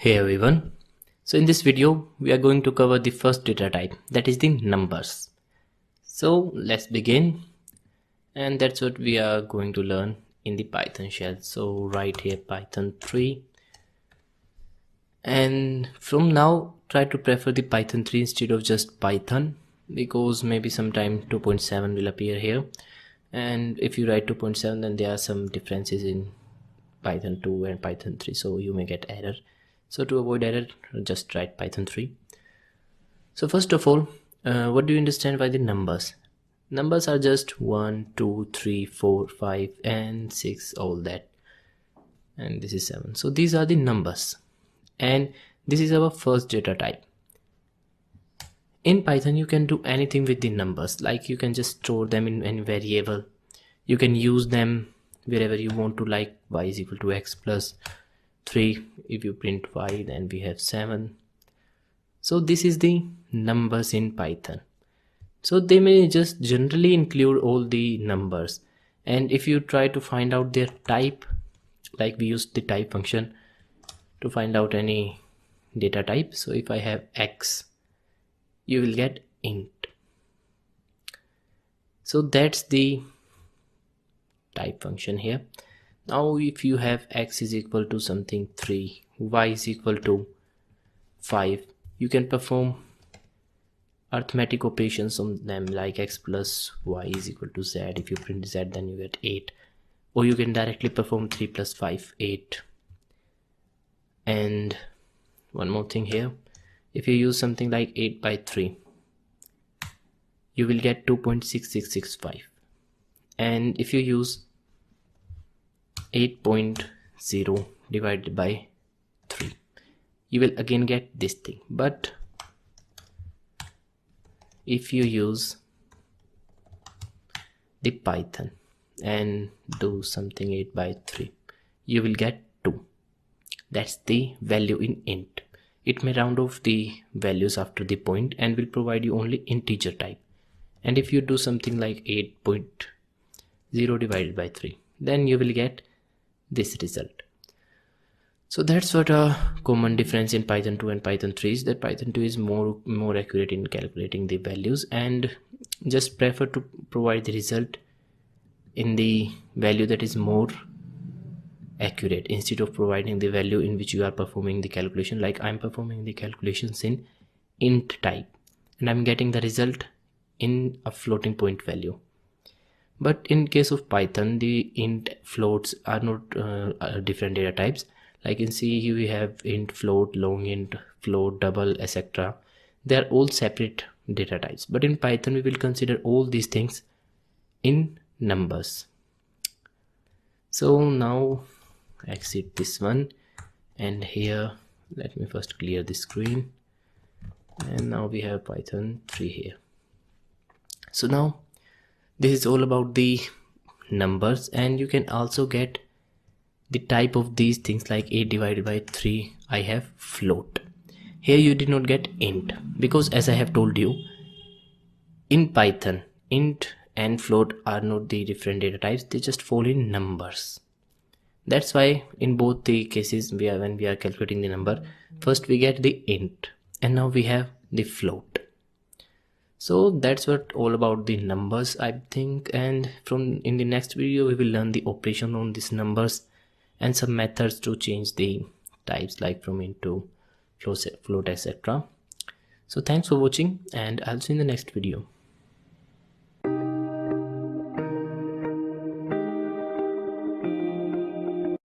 Hey everyone, so in this video we are going to cover the first data type, that is the numbers. So let's begin, and that's what we are going to learn in the Python shell. So right here Python 3, and from now try to prefer the Python 3 instead of just Python, because maybe sometime 2.7 will appear here, and if you write 2.7 then there are some differences in Python 2 and Python 3, so you may get error. So to avoid error, just write Python 3. So first of all, what do you understand by the numbers? Numbers are just 1, 2, 3, 4, 5 and 6, all that, and this is 7. So these are the numbers, and this is our first data type. In Python you can do anything with the numbers, like you can just store them in any variable. You can use them wherever you want to, like y is equal to x plus 3. If you print y, then we have 7. So this is the numbers in Python. So they may just generally include all the numbers, and if you try to find out their type, like we use the type function to find out any data type. So if I have x, you will get int. So that's the type function here. Now if you have x is equal to something 3, y is equal to 5, you can perform arithmetic operations on them, like x plus y is equal to z. If you print z, then you get 8, or you can directly perform 3 plus 5, 8. And one more thing here, if you use something like 8 by 3, you will get 2.6665, and if you use 8.0 divided by 3, you will again get this thing. But if you use the Python and do something 8 by 3, you will get 2. That's the value in int. It may round off the values after the point and will provide you only integer type. And if you do something like 8.0 divided by 3, then you will get this result. So that's what a common difference in Python 2 and Python 3 is, that Python 2 is more accurate in calculating the values, and just prefer to provide the result in the value that is more accurate, instead of providing the value in which you are performing the calculation. Like I'm performing the calculations in int type, and I'm getting the result in a floating point value. But in case of Python, the int floats are not different data types. Like in C, we have int float, long int float, double, etc. They are all separate data types. But in Python, we will consider all these things in numbers. So now exit this one, and here let me first clear the screen, and now we have Python 3 here. So now this is all about the numbers, and you can also get the type of these things, like 8 divided by 3, I have float. Here you did not get int, because as I have told you, in Python int and float are not the different data types, they just fall in numbers. That's why in both the cases when we are calculating the number, first we get the int, and now we have the float. So that's what all about the numbers, I think, and in the next video we will learn the operation on these numbers and some methods to change the types, like from int to float, etc. So thanks for watching, and I'll see you in the next video.